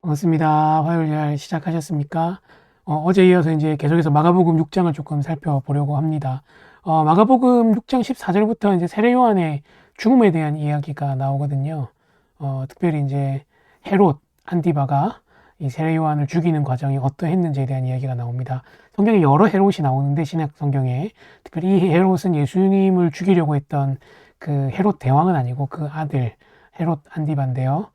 반갑습니다. 화요일 잘 시작하셨습니까? 어제 이어서 이제 계속해서 마가복음 6장을 조금 살펴보려고 합니다. 마가복음 6장 14절부터 이제 세례 요한의 죽음에 대한 이야기가 나오거든요. 특별히 이제 헤롯 안디바가 이 세례 요한을 죽이는 과정이 어떠했는지에 대한 이야기가 나옵니다. 성경에 여러 헤롯이 나오는데 신약 성경에 특별히 이 헤롯은 예수님을 죽이려고 했던 그 헤롯 대왕은 아니고 그 아들 헤롯 안디바인데요.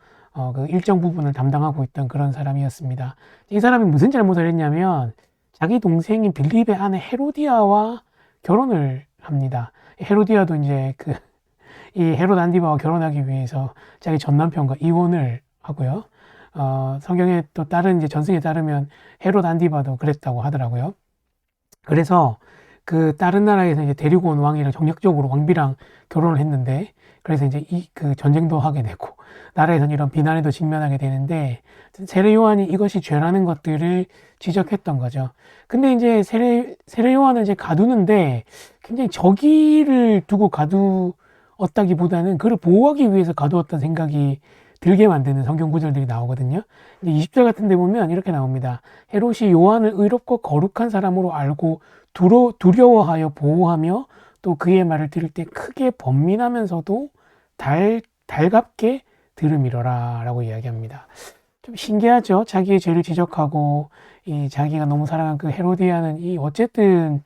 그 일정 부분을 담당하고 있던 그런 사람이었습니다. 이 사람이 무슨 잘못을 했냐면 자기 동생인 빌립의 아내 헤로디아와 결혼을 합니다. 헤로디아도 이제 이 헤롯 안디바와 결혼하기 위해서 자기 전 남편과 이혼을 하고요. 성경에 또 다른 이제 전승에 따르면 헤롯 안디바도 그랬다고 하더라고요. 그래서 그 다른 나라에서 이제 데리고 온 왕이랑 정략적으로 왕비랑 결혼을 했는데, 그래서 이제 그 전쟁도 하게 되고 나라에서는 이런 비난에도 직면하게 되는데, 세례 요한이 이것이 죄라는 것들을 지적했던 거죠. 근데 이제 세례 요한을 이제 가두는데 굉장히 적의를 두고 가두었다기보다는 그를 보호하기 위해서 가두었던 생각이 들게 만드는 성경 구절들이 나오거든요. 20절 같은 데 보면 이렇게 나옵니다. 헤롯이 요한을 의롭고 거룩한 사람으로 알고 두려워하여 보호하며 또 그의 말을 들을 때 크게 번민하면서도 달갑게 들음이러라 라고 이야기합니다. 좀 신기하죠. 자기의 죄를 지적하고 이 자기가 너무 사랑한 그 헤로디아는 이 어쨌든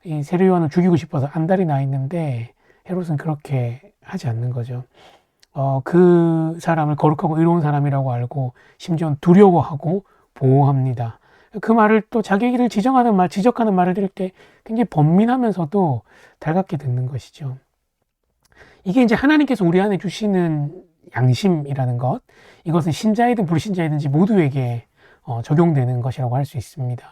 이 세례 요한을 죽이고 싶어서 안달이 나 있는데 헤롯은 그렇게 하지 않는 거죠. 그 사람을 거룩하고 의로운 사람이라고 알고 심지어 두려워하고 보호합니다. 그 말을 또 자기를 지적하는 말을 들을 때 굉장히 번민하면서도 달갑게 듣는 것이죠. 이게 이제 하나님께서 우리 안에 주시는 양심이라는 것, 이것은 신자이든 불신자이든지 모두에게 적용되는 것이라고 할 수 있습니다.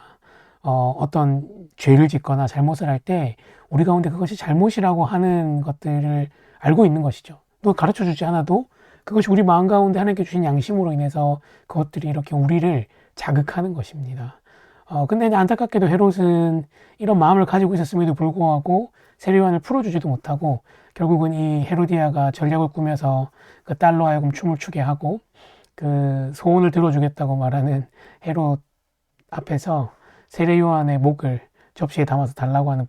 어떤 죄를 짓거나 잘못을 할 때 우리 가운데 그것이 잘못이라고 하는 것들을 알고 있는 것이죠. 또 가르쳐 주지 않아도 그것이 우리 마음 가운데 하나님께 주신 양심으로 인해서 그것들이 이렇게 우리를 자극하는 것입니다. 근데 이제 안타깝게도 헤롯은 이런 마음을 가지고 있었음에도 불구하고 세례 요한을 풀어주지도 못하고 결국은 이 헤로디아가 전략을 꾸며서 그 딸로 하여금 춤을 추게 하고 그 소원을 들어주겠다고 말하는 헤롯 앞에서 세례 요한의 목을 접시에 담아서 달라고 하는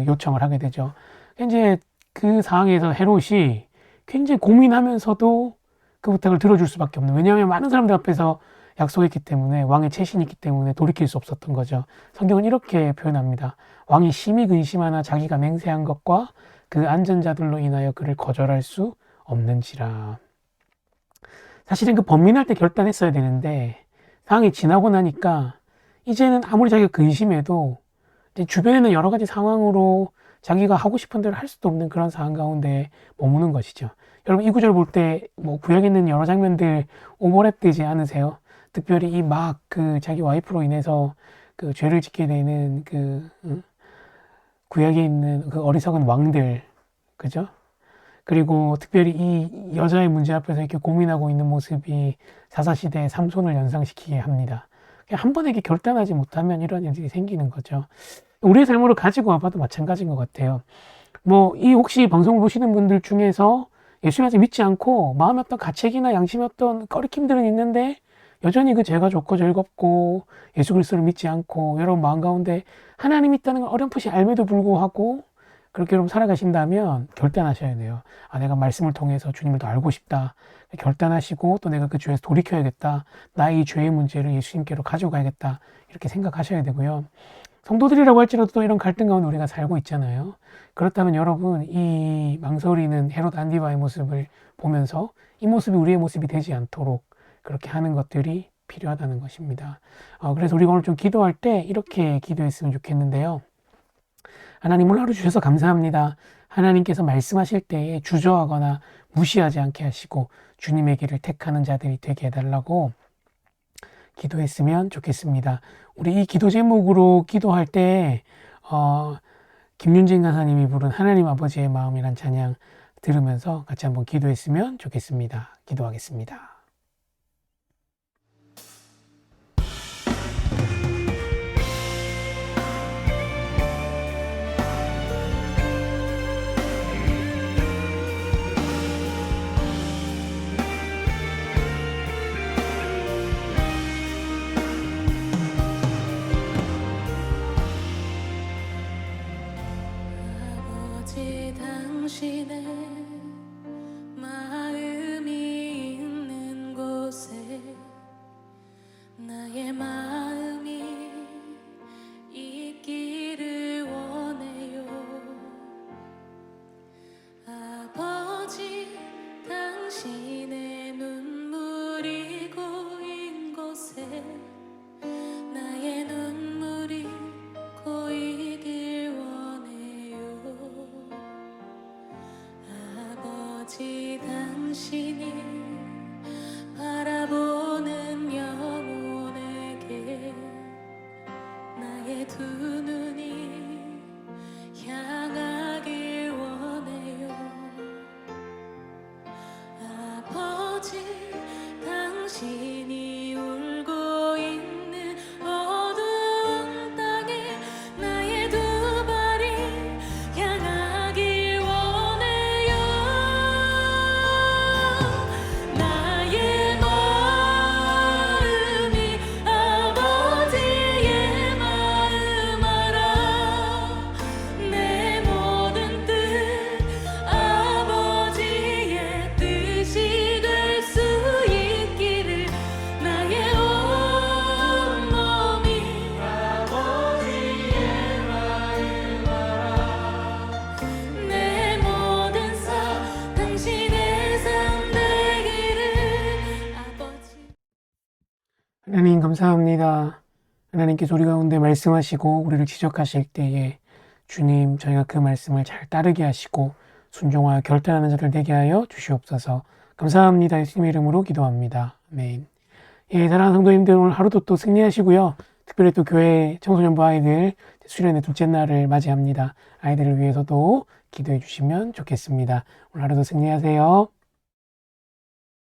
요청을 하게 되죠. 이제 그 상황에서 헤롯이 굉장히 고민하면서도 그 부탁을 들어줄 수밖에 없는, 왜냐하면 많은 사람들 앞에서 약속했기 때문에, 왕의 채신이 있기 때문에 돌이킬 수 없었던 거죠. 성경은 이렇게 표현합니다. 왕이 심히 근심하나 자기가 맹세한 것과 그 안전자들로 인하여 그를 거절할 수 없는지라. 사실은 그 번민할 때 결단했어야 되는데 상황이 지나고 나니까 이제는 아무리 자기가 근심해도 이제 주변에는 여러 가지 상황으로 자기가 하고 싶은 대로 할 수도 없는 그런 상황 가운데 머무는 것이죠. 여러분, 이 구절 볼 때 뭐 구약에 있는 여러 장면들 오버랩 되지 않으세요? 특별히 자기 와이프로 인해서 그 죄를 짓게 되는 구약에 있는 그 어리석은 왕들, 그죠? 그리고 특별히 이 여자의 문제 앞에서 이렇게 고민하고 있는 모습이 사사시대의 삼손을 연상시키게 합니다. 한 번에 이렇게 결단하지 못하면 이런 일들이 생기는 거죠. 우리의 삶으로 가지고 와봐도 마찬가지인 것 같아요. 혹시 방송을 보시는 분들 중에서 예수님을 믿지 않고 마음의 어떤 가책이나 양심의 어떤 꺼리낌들은 있는데 여전히 그 죄가 좋고 즐겁고 예수 그리스도를 믿지 않고 여러분 마음 가운데 하나님이 있다는 걸 어렴풋이 알매도 불구하고 그렇게 여러분 살아가신다면 결단하셔야 돼요. 내가 말씀을 통해서 주님을 더 알고 싶다. 결단하시고 또 내가 그 죄에서 돌이켜야겠다. 나의 이 죄의 문제를 예수님께로 가져가야겠다. 이렇게 생각하셔야 되고요. 성도들이라고 할지라도 또 이런 갈등 가운데 우리가 살고 있잖아요. 그렇다면 여러분, 이 망설이는 헤롯 안디바의 모습을 보면서 이 모습이 우리의 모습이 되지 않도록 그렇게 하는 것들이 필요하다는 것입니다. 그래서 우리가 오늘 좀 기도할 때 이렇게 기도했으면 좋겠는데요. 하나님, 오늘 하루 주셔서 감사합니다. 하나님께서 말씀하실 때에 주저하거나 무시하지 않게 하시고 주님의 길을 택하는 자들이 되게 해달라고 기도했으면 좋겠습니다. 우리 이 기도 제목으로 기도할 때 김윤진 강사님이 부른 하나님 아버지의 마음이란 찬양 들으면서 같이 한번 기도했으면 좋겠습니다. 기도하겠습니다. 하나님 감사합니다. 하나님께서 우리 가운데 말씀하시고 우리를 지적하실 때에 주님 저희가 그 말씀을 잘 따르게 하시고 순종하여 결단하는 자들 되게 하여 주시옵소서. 감사합니다. 예수님의 이름으로 기도합니다. 아멘. 예, 사랑하는 성도님들 오늘 하루도 또 승리하시고요. 특별히 또 교회 청소년부 아이들 수련의 둘째 날을 맞이합니다. 아이들을 위해서도 기도해 주시면 좋겠습니다. 오늘 하루도 승리하세요.